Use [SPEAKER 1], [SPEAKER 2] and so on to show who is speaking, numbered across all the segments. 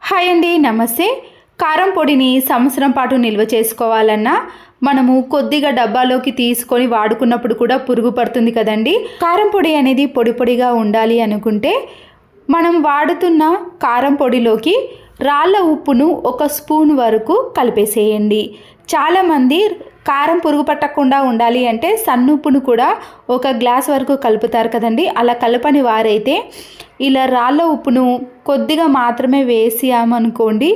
[SPEAKER 1] Hi అండి, నమస్తే. కారం పొడిని సంవత్సరం పాటు నిల్వ చేసుకోవాలన్నా మనము కొద్దిగా డబ్బాలోకి తీసుకొని వాడుకున్నప్పుడు కూడా పురుగు పడుతుంది కదండి. కారం పొడి అనేది పొడి పొడిగా ఉండాలి అనుకుంటే మనం వాడుతున్న కారం పొడిలోకి రాళ్ళ ఉప్పును 1 స్పూన్ వరకు కలిపేసేయండి. చాలామంది కారం పురుగు పట్టకుండా ఉండాలి అంటే సన్నుప్పును కూడా 1 గ్లాస్ వరకు కలుపుతారు కదండి. అలా కలపని వారైతే ఇలా రాళ్ళ ఉప్పును కొద్దిగా మాత్రమే వేసామనుకోండి,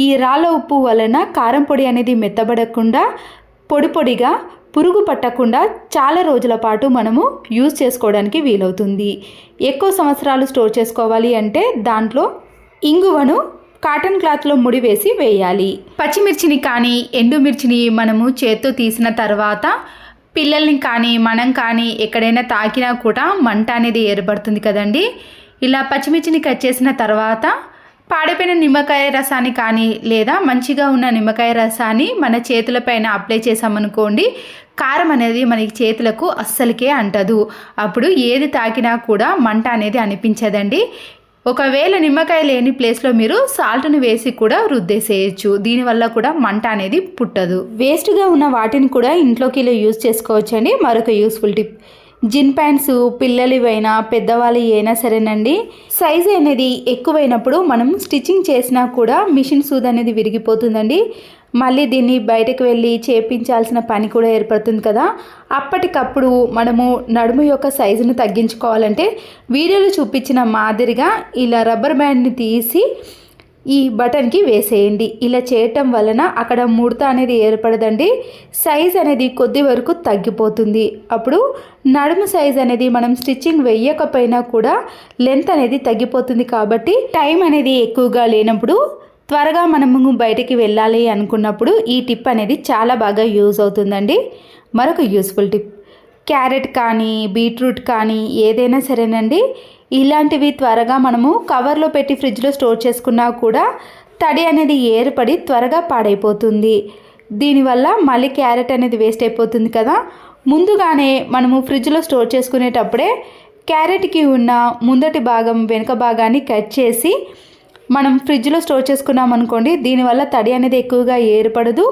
[SPEAKER 1] ఈ రాళ్ళ ఉప్పు వలన కారం పొడి అనేది మెత్తబడకుండా పొడి పొడిగా పురుగు పట్టకుండా చాలా రోజుల పాటు మనము యూజ్ చేసుకోవడానికి వీలవుతుంది. ఎక్కువ సంవత్సరాలు స్టోర్ చేసుకోవాలి అంటే దాంట్లో ఇంగువను కాటన్ క్లాత్లో ముడి వేసి వేయాలి. పచ్చిమిర్చిని కానీ ఎండుమిర్చిని మనము చేత్తో తీసిన తర్వాత పిల్లల్ని కానీ మనం కానీ ఎక్కడైనా తాకినా కూడా మంట అనేది ఏర్పడుతుంది కదండి. ఇలా పచ్చిమిర్చిని కట్ చేసిన తర్వాత పాడైపోయిన నిమ్మకాయ రసాన్ని కానీ లేదా మంచిగా ఉన్న నిమ్మకాయ రసాన్ని మన చేతులపైన అప్లై చేసామనుకోండి, కారం అనేది మనకి చేతులకు అస్సలకే అంటదు. అప్పుడు ఏది తాకినా కూడా మంట అనేది అనిపించదండి. ఒకవేళ నిమ్మకాయ లేని ప్లేస్లో మీరు సాల్ట్ని వేసి కూడా రుద్దేసేయచ్చు. దీనివల్ల కూడా మంట అనేది పుట్టదు. వేస్ట్గా ఉన్న వాటిని కూడా ఇంట్లోకి ఇలా యూజ్ చేసుకోవచ్చండి. మరొక యూస్ఫుల్ టిప్, జిన్ ప్యాంట్స్ పిల్లలివైనా పెద్దవాళ్ళు అయినా సరేనండి, సైజ్ అనేది ఎక్కువైనప్పుడు మనం స్టిచ్చింగ్ చేసినా కూడా మిషన్ సూది అనేది విరిగిపోతుందండి. మళ్ళీ దీన్ని బయటకు వెళ్ళి చేపించాల్సిన పని కూడా ఏర్పడుతుంది కదా. అప్పటికప్పుడు మనము నడుము యొక్క సైజును తగ్గించుకోవాలంటే వీడియోలో చూపించిన మాదిరిగా ఇలా రబ్బర్ బ్యాండ్ని తీసి ఈ బటన్కి వేసేయండి. ఇలా చేయటం వలన అక్కడ ముడత అనేది ఏర్పడదండి. సైజ్ అనేది కొద్ది వరకు తగ్గిపోతుంది. అప్పుడు నడుము సైజ్ అనేది మనం స్టిచ్చింగ్ వేయకపోయినా కూడా లెంత్ అనేది తగ్గిపోతుంది. కాబట్టి టైం అనేది ఎక్కువగా లేనప్పుడు త్వరగా మనము బయటికి వెళ్ళాలి అనుకున్నప్పుడు ఈ టిప్ అనేది చాలా బాగా యూజ్ అవుతుందండి. మరొక యూస్ఫుల్ టిప్, క్యారెట్ కానీ బీట్రూట్ కానీ ఏదైనా సరేనండి, ఇలాంటివి త్వరగా మనము కవర్లో పెట్టి ఫ్రిడ్జ్లో స్టోర్ చేసుకున్నా కూడా తడి అనేది ఏర్పడి త్వరగా పాడైపోతుంది. దీనివల్ల మళ్ళీ క్యారెట్ అనేది వేస్ట్ అయిపోతుంది కదా. ముందుగానే మనము ఫ్రిడ్జ్లో స్టోర్ చేసుకునేటప్పుడే క్యారెట్కి ఉన్న ముందటి భాగం వెనుక భాగాన్ని కట్ చేసి మనం ఫ్రిడ్జ్లో స్టోర్ చేసుకున్నాం అనుకోండి, దీనివల్ల తడి అనేది ఎక్కువగా ఏర్పడదు,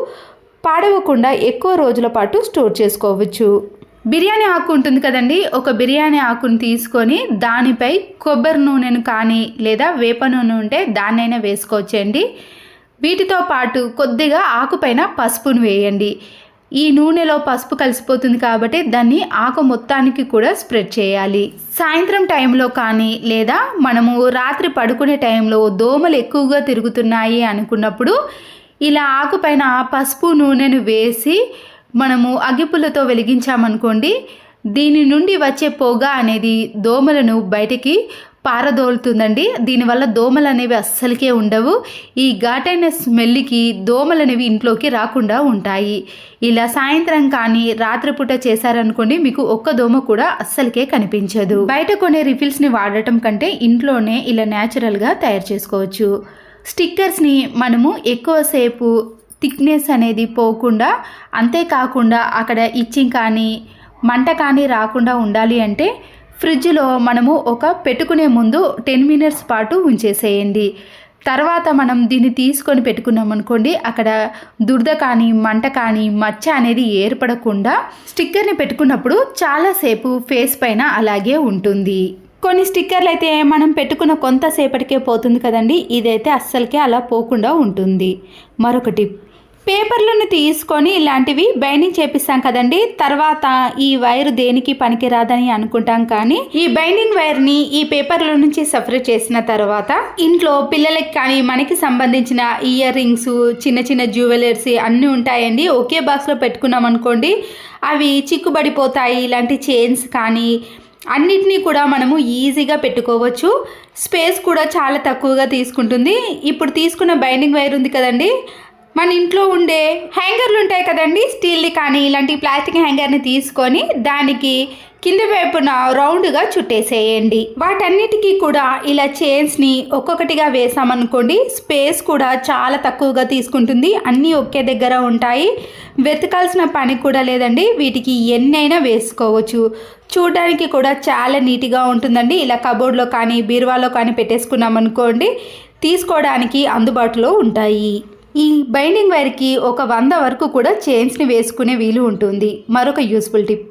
[SPEAKER 1] పాడవకుండా ఎక్కువ రోజుల పాటు స్టోర్ చేసుకోవచ్చు. బిర్యానీ ఆకు ఉంటుంది కదండి, ఒక బిర్యానీ ఆకును తీసుకొని దానిపై కొబ్బరి నూనెను కానీ లేదా వేప నూనె ఉంటే దాన్నైనా వేసుకోవచ్చండి. వీటితో పాటు కొద్దిగా ఆకుపైన పసుపును వేయండి. ఈ నూనెలో పసుపు కలిసిపోతుంది కాబట్టి దాన్ని ఆకు మొత్తానికి కూడా స్ప్రెడ్ చేయాలి. సాయంత్రం టైంలో కానీ లేదా మనము రాత్రి పడుకునే టైంలో దోమలు ఎక్కువగా తిరుగుతున్నాయి అనుకున్నప్పుడు ఇలా ఆకుపైన పసుపు నూనెను వేసి మనము అగ్గిపుల్లతో వెలిగించామనుకోండి, దీని నుండి వచ్చే పొగ అనేది దోమలను బయటికి పారదోలుతుందండి. దీనివల్ల దోమలు అనేవి అస్సలకే ఉండవు. ఈ ఘాటైన స్మెల్కి దోమలు అనేవి ఇంట్లోకి రాకుండా ఉంటాయి. ఇలా సాయంత్రం కానీ రాత్రిపూట చేశారనుకోండి, మీకు ఒక్క దోమ కూడా అస్సలకే కనిపించదు. బయట కొనే రిఫిల్స్ని వాడటం కంటే ఇంట్లోనే ఇలా న్యాచురల్గా తయారు చేసుకోవచ్చు. స్టిక్కర్స్ని మనము ఎక్కువసేపు థిక్నెస్ అనేది పోకుండా, అంతేకాకుండా అక్కడ ఇచ్చింగ్ కానీ మంట కానీ రాకుండా ఉండాలి అంటే ఫ్రిడ్జ్లో మనము పెట్టుకునే ముందు 10 మినిట్స్ పాటు ఉంచేసేయండి. తర్వాత మనం దీన్ని తీసుకొని పెట్టుకున్నాం అనుకోండి, అక్కడ దురద కానీ మంట కానీ మచ్చ అనేది ఏర్పడకుండా స్టిక్కర్ని పెట్టుకున్నప్పుడు చాలాసేపు ఫేస్ పైన అలాగే ఉంటుంది. కొన్ని స్టిక్కర్లు అయితే మనం పెట్టుకున్న కొంతసేపటికే పోతుంది కదండి, ఇదైతే అస్సలకే అలా పోకుండా ఉంటుంది. మరొక టిప్, పేపర్లను తీసుకొని ఇలాంటివి బైండింగ్ చేపిస్తాం కదండి, తర్వాత ఈ వైర్ దేనికి పనికిరాదని అనుకుంటాం, కానీ ఈ బైండింగ్ వైర్ని ఈ పేపర్ల నుంచి సపరేట్ చేసిన తర్వాత ఇంట్లో పిల్లలకి కానీ మనకి సంబంధించిన ఇయర్ రింగ్స్, చిన్న చిన్న జ్యువెలర్స్ అన్నీ ఉంటాయండి. ఒకే బాక్స్లో పెట్టుకున్నాం అనుకోండి, అవి చిక్కుబడిపోతాయి. ఇలాంటి చైన్స్ కానీ అన్నిటినీ కూడా మనము ఈజీగా పెట్టుకోవచ్చు. స్పేస్ కూడా చాలా తక్కువగా తీసుకుంటుంది. ఇప్పుడు తీసుకున్న బైండింగ్ వైర్ ఉంది కదండి, మన ఇంట్లో ఉండే హ్యాంగర్లు ఉంటాయి కదండి, స్టీల్ది కానీ ఇలాంటి ప్లాస్టిక్ హ్యాంగర్ని తీసుకొని దానికి కింద వైపున రౌండ్గా చుట్టేసేయండి. వాటన్నిటికీ కూడా ఇలా చైన్స్ని ఒక్కొక్కటిగా వేసామనుకోండి, స్పేస్ కూడా చాలా తక్కువగా తీసుకుంటుంది. అన్నీ ఒకే దగ్గర ఉంటాయి, వెతకాల్సిన పని కూడా లేదండి. వీటికి ఎన్నైనా వేసుకోవచ్చు. చూడడానికి కూడా చాలా నీట్గా ఉంటుందండి. ఇలా కబోర్డ్లో కానీ బీరువాలో కానీ పెట్టేసుకున్నాం అనుకోండి, తీసుకోవడానికి అందుబాటులో ఉంటాయి. ఈ బైండింగ్ వైర్కి ఒక 100 వరకు కూడా చైన్స్ని వేసుకునే వీలు ఉంటుంది. మరొక యూస్ఫుల్ టిప్,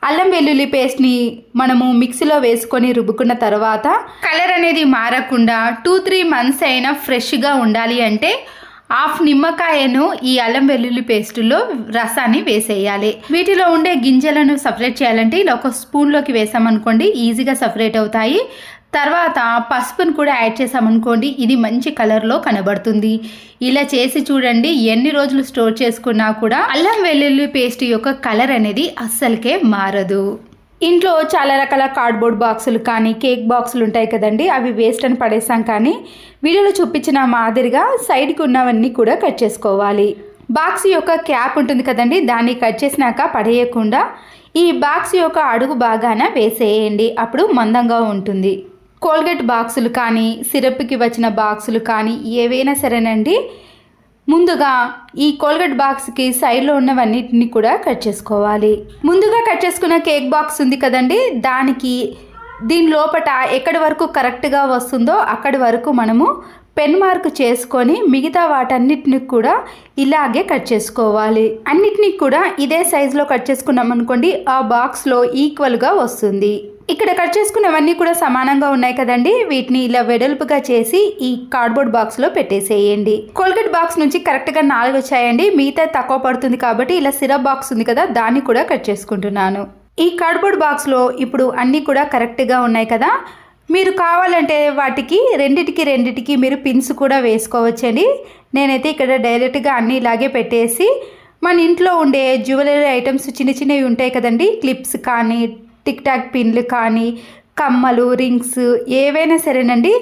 [SPEAKER 1] అల్లం వెల్లుల్లి పేస్ట్ని మనము మిక్సీలో వేసుకొని రుబ్బుకున్న తర్వాత కలర్ అనేది మారకుండా 2-3 మంత్స్ అయినా ఫ్రెష్గా ఉండాలి అంటే హాఫ్ నిమ్మకాయను ఈ అల్లం వెల్లుల్లి పేస్టులో రసాన్ని వేసేయాలి. వీటిలో ఉండే గింజలను సపరేట్ చేయాలంటే ఇలా ఒక స్పూన్లోకి వేసామనుకోండి ఈజీగా సపరేట్ అవుతాయి. తర్వాత పసుపును కూడా యాడ్ చేసామనుకోండి ఇది మంచి కలర్లో కనబడుతుంది. ఇలా చేసి చూడండి, ఎన్ని రోజులు స్టోర్ చేసుకున్నా కూడా అల్లం వెల్లుల్లి పేస్ట్ యొక్క కలర్ అనేది అస్సలకే మారదు. ఇంట్లో చాలా రకాల కార్డ్బోర్డ్ బాక్సులు కానీ కేక్ బాక్సులు ఉంటాయి కదండి, అవి వేస్ట్ అని పడేసాం. కానీ వీడియోలో చూపించిన మాదిరిగా సైడ్కి ఉన్నవన్నీ కూడా కట్ చేసుకోవాలి. బాక్స్ యొక్క క్యాప్ ఉంటుంది కదండి, దాన్ని కట్ చేసినాక పడేయకుండా ఈ బాక్స్ యొక్క అడుగు భాగాన వేసేయండి, అప్పుడు మందంగా ఉంటుంది. కోల్గేట్ బాక్సులు కానీ సిరప్కి వచ్చిన బాక్సులు కానీ ఏవైనా సరేనండి, ముందుగా ఈ కోల్గేట్ బాక్స్కి సైడ్లో ఉన్నవన్నిటిని కూడా కట్ చేసుకోవాలి. ముందుగా కట్ చేసుకున్న కేక్ బాక్స్ ఉంది కదండి, దానికి దీని లోపట ఎక్కడి వరకు కరెక్ట్గా వస్తుందో అక్కడి వరకు మనము పెన్ మార్క్ చేసుకొని మిగతా వాటన్నిటిని కూడా ఇలాగే కట్ చేసుకోవాలి. అన్నిటినీ కూడా ఇదే సైజులో కట్ చేసుకున్నాం అనుకోండి ఆ బాక్స్లో ఈక్వల్గా వస్తుంది. ఇక్కడ కట్ చేసుకున్నవన్నీ కూడా సమానంగా ఉన్నాయి కదండి, వీటిని ఇలా వెడల్పుగా చేసి ఈ కార్డ్బోర్డ్ బాక్స్లో పెట్టేసేయండి. కోల్గేట్ బాక్స్ నుంచి కరెక్ట్గా 4 వచ్చాయండి, మిగతా తక్కువ పడుతుంది కాబట్టి ఇలా సిరప్ బాక్స్ ఉంది కదా దాన్ని కూడా కట్ చేసుకుంటున్నాను. ఈ కార్డ్బోర్డ్ బాక్స్లో ఇప్పుడు అన్నీ కూడా కరెక్ట్గా ఉన్నాయి కదా, మీరు కావాలంటే వాటికి రెండిటికి మీరు పిన్స్ కూడా వేసుకోవచ్చండి. నేనైతే ఇక్కడ డైరెక్ట్గా అన్నీ ఇలాగే పెట్టేసి మన ఇంట్లో ఉండే జ్యువెలరీ ఐటమ్స్ చిన్నవి ఉంటాయి కదండి, క్లిప్స్ కానీ టిక్ టాక్ పిన్లు కానీ కమ్మలు రింగ్స్ ఏవైనా సరేనండి,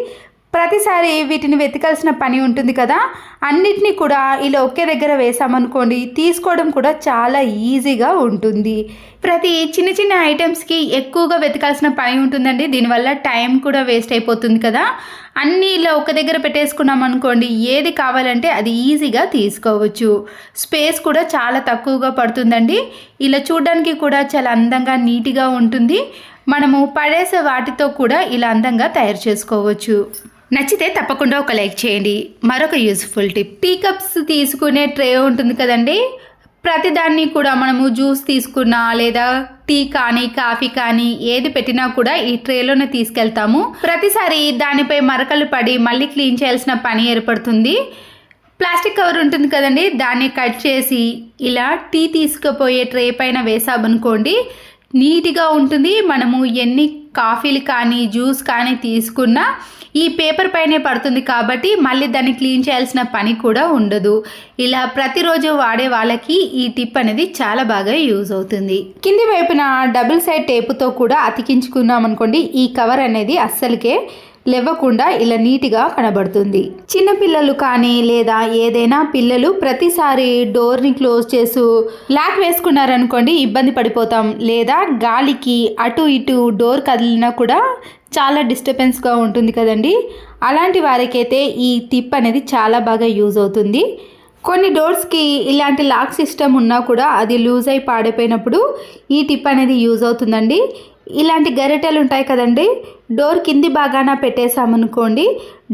[SPEAKER 1] ప్రతిసారి వీటిని వెతకాల్సిన పని ఉంటుంది కదా, అన్నిటినీ కూడా ఇలా ఒకే దగ్గర వేసామనుకోండి తీసుకోవడం కూడా చాలా ఈజీగా ఉంటుంది. ప్రతి చిన్న ఐటమ్స్కి ఎక్కువగా వెతకాల్సిన పని ఉంటుందండి, దీనివల్ల టైం కూడా వేస్ట్ అయిపోతుంది కదా. అన్నీ ఇలా ఒక దగ్గర పెట్టేసుకున్నాం అనుకోండి ఏది కావాలంటే అది ఈజీగా తీసుకోవచ్చు. స్పేస్ కూడా చాలా తక్కువగా పడుతుందండి. ఇలా చూడడానికి కూడా చాలా అందంగా నీట్గా ఉంటుంది. మనము పడేసే వాటితో కూడా ఇలా అందంగా తయారు చేసుకోవచ్చు. నచ్చితే తప్పకుండా ఒక లైక్ చేయండి. మరొక యూస్ఫుల్ టిప్, టీ కప్స్ తీసుకునే ట్రే ఉంటుంది కదండి, ప్రతిదాన్ని కూడా మనము జ్యూస్ తీసుకున్నా లేదా టీ కానీ కాఫీ కానీ ఏది పెట్టినా కూడా ఈ ట్రేలోనే తీసుకెళ్తాము. ప్రతిసారి దానిపై మరకలు పడి మళ్ళీ క్లీన్ చేయాల్సిన పని ఏర్పడుతుంది. ప్లాస్టిక్ కవర్ ఉంటుంది కదండి, దాన్ని కట్ చేసి ఇలా టీ తీసుకుపోయే ట్రే పైన వేసామనుకోండి నీట్గా ఉంటుంది. మనము ఎన్ని కాఫీలు కానీ జ్యూస్ కానీ తీసుకున్నా ఈ పేపర్ పైనే పడుతుంది కాబట్టి మళ్ళీ దాన్ని క్లీన్ చేయాల్సిన పని కూడా ఉండదు. ఇలా ప్రతిరోజు వాడే వాళ్ళకి ఈ టిప్ అనేది చాలా బాగా యూజ్ అవుతుంది. కింది వైపున డబుల్ సైడ్ టేపుతో కూడా అతికించుకున్నాం అనుకోండి ఈ కవర్ అనేది అస్సలకే లేవకుండా ఇలా నీట్గా కనబడుతుంది. చిన్నపిల్లలు కానీ లేదా ఏదైనా పిల్లలు ప్రతిసారి డోర్ని క్లోజ్ చేసి లాక్ వేసుకున్నారనుకోండి ఇబ్బంది పడిపోతాం, లేదా గాలికి అటు ఇటు డోర్ కదిలినా కూడా చాలా డిస్టర్బెన్స్గా ఉంటుంది కదండి. అలాంటి వారికైతే ఈ టిప్ అనేది చాలా బాగా యూజ్ అవుతుంది. కొన్ని డోర్స్కి ఇలాంటి లాక్ సిస్టమ్ ఉన్నా కూడా అది లూజ్ అయి పాడైపోయినప్పుడు ఈ టిప్ అనేది యూజ్ అవుతుందండి. ఇలాంటి గరిటెలు ఉంటాయి కదండి, డోర్ కింది భాగాన పెట్టేసామనుకోండి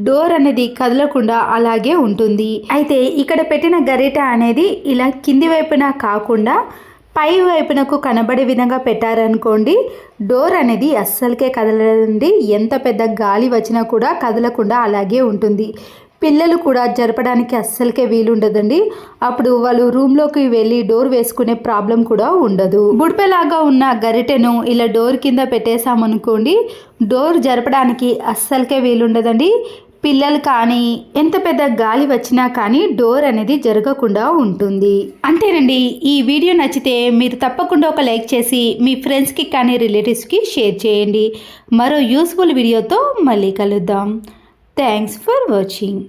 [SPEAKER 1] డోర్ అనేది కదలకుండా అలాగే ఉంటుంది. అయితే ఇక్కడ పెట్టిన గరిటె అనేది ఇలా కింది వైపున కాకుండా పై వైపునకు కనబడే విధంగా పెట్టారనుకోండి డోర్ అనేది అస్సలకే కదలదండి. ఎంత పెద్ద గాలి వచ్చినా కూడా కదలకుండా అలాగే ఉంటుంది. పిల్లలు కూడా జరపడానికి అస్సలకే వీలుండదండి. అప్పుడు వాళ్ళు రూమ్లోకి వెళ్ళి డోర్ వేసుకునే ప్రాబ్లం కూడా ఉండదు. బుడిపెలాగా ఉన్న గరిటెను ఇలా డోర్ కింద పెట్టేసామనుకోండి డోర్ జరపడానికి అస్సలకే వీలుండదండి. పిల్లలు కానీ ఎంత పెద్ద గాలి వచ్చినా కానీ డోర్ అనేది జరగకుండా ఉంటుంది. అంతేనండి. ఈ వీడియో నచ్చితే మీరు తప్పకుండా ఒక లైక్ చేసి మీ ఫ్రెండ్స్కి కానీ రిలేటివ్స్కి షేర్ చేయండి. మరో యూస్ఫుల్ వీడియోతో మళ్ళీ కలుద్దాం. Thanks for watching.